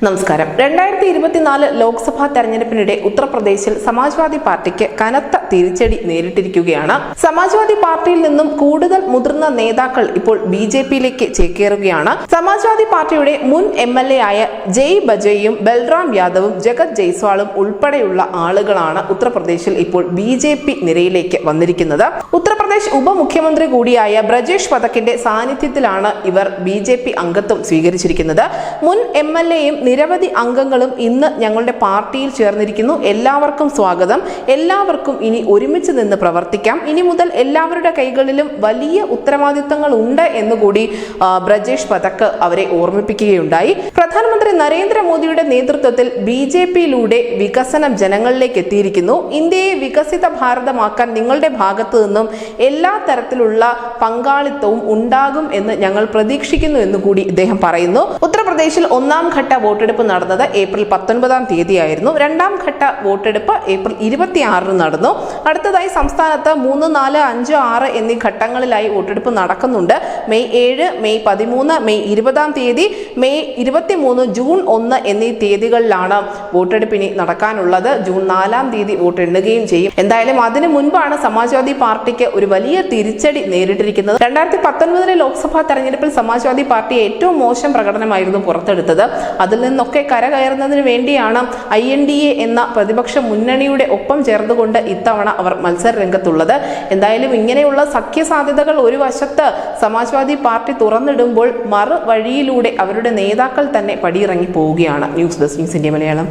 നമസ്കാരം. 2024 ലോക്സഭാ തെരഞ്ഞെടുപ്പിനിടെ ഉത്തർപ്രദേശിൽ സമാജ്വാദി പാർട്ടിക്ക് കനത്ത തിരിച്ചടി നേരിട്ടിരിക്കുകയാണ്. സമാജ്വാദി പാർട്ടിയിൽ നിന്നും കൂടുതൽ മുതിർന്ന നേതാക്കൾ ഇപ്പോൾ ബിജെപിയിലേക്ക് ചേക്കേറുകയാണ്. സമാജ്വാദി പാർട്ടിയുടെ മുൻ MLA ആയ ജയ് ബജയും ബൽറാം യാദവും ജഗത് ജയ്സ്വാളും ഉൾപ്പെടെയുള്ള ആളുകളാണ് ഉത്തർപ്രദേശിൽ ഇപ്പോൾ BJP നിരയിലേക്ക് വന്നിരിക്കുന്നത്. ഉത്തർപ്രദേശ് ഉപമുഖ്യമന്ത്രി കൂടിയായ ബ്രജേഷ് പഥക്കിന്റെ സാന്നിധ്യത്തിലാണ് ഇവർ BJP അംഗത്വം സ്വീകരിച്ചിരിക്കുന്നത്. മുൻ MLAയും നിരവധി അംഗങ്ങളും ഇന്ന് ഞങ്ങളുടെ പാർട്ടിയിൽ ചേർന്നിരിക്കുന്നു. എല്ലാവർക്കും സ്വാഗതം. എല്ലാവർക്കും ഇനി ഒരുമിച്ച് നിന്ന് പ്രവർത്തിക്കാം. ഇനി മുതൽ എല്ലാവരുടെ കൈകളിലും വലിയ ഉത്തരവാദിത്തങ്ങൾ ഉണ്ട് എന്നുകൂടി ബ്രജേഷ് പഥക് അവരെ ഓർമ്മിപ്പിക്കുകയുണ്ടായി. പ്രധാനമന്ത്രി നരേന്ദ്രമോദിയുടെ നേതൃത്വത്തിൽ BJPയിലൂടെ വികസനം ജനങ്ങളിലേക്ക് എത്തിയിരിക്കുന്നു. ഇന്ത്യയെ വികസിത ഭാരതമാക്കാൻ നിങ്ങളുടെ ഭാഗത്തു നിന്നും എല്ലാ തരത്തിലുള്ള പങ്കാളിത്തവും ഉണ്ടാകും എന്ന് ഞങ്ങൾ പ്രതീക്ഷിക്കുന്നു എന്നുകൂടി ഇദ്ദേഹം പറയുന്നു. ഉത്തർപ്രദേശിൽ ഒന്നാം ഘട്ട വോട്ടെടുപ്പ് നടന്നത് ഏപ്രിൽ 19-ാം തീയതിയായിരുന്നു. രണ്ടാം ഘട്ട വോട്ടെടുപ്പ് ഏപ്രിൽ 26-ന് നടന്നു. അടുത്തതായി സംസ്ഥാനത്ത് 3, 4, 5, 6 എന്നീ ഘട്ടങ്ങളിലായി വോട്ടെടുപ്പ് നടക്കുന്നുണ്ട്. മെയ് 7, മെയ് 13, മെയ് 20-ാം തീയതി, മെയ് 23, ജൂൺ 1 എന്നീ തീയതികളിലാണ് വോട്ടെടുപ്പിനി നടക്കാനുള്ളത്. ജൂൺ 4-ാം തീയതി വോട്ട് എണ്ണുകയും ചെയ്യും. എന്തായാലും അതിനു മുൻപാണ് സമാജ്വാദി പാർട്ടിക്ക് ഒരു വലിയ തിരിച്ചടി നേരിട്ടിരിക്കുന്നത്. 2019 ലോക്സഭാ തെരഞ്ഞെടുപ്പിൽ സമാജ്വാദി പാർട്ടി ഏറ്റവും മോശം പ്രകടനമായിരുന്നു പുറത്തെടുത്തത്. അതിൽ നിന്നൊക്കെ കരകയറുന്നതിന് വേണ്ടിയാണ് INDA എന്ന പ്രതിപക്ഷ മുന്നണിയുടെ ഒപ്പം ചേർന്നുകൊണ്ട് ഇത്തവണ അവർ മത്സര രംഗത്തുള്ളത്. എന്തായാലും ഇങ്ങനെയുള്ള സഖ്യ സാധ്യതകൾ ഒരു വശത്ത് സമാജ്വാദി പാർട്ടി തുറന്നിടുമ്പോൾ മറു വഴിയിലൂടെ അവരുടെ നേതാക്കൾ തന്നെ പടിയിറങ്ങി പോവുകയാണ്. News desk news India Malayalam.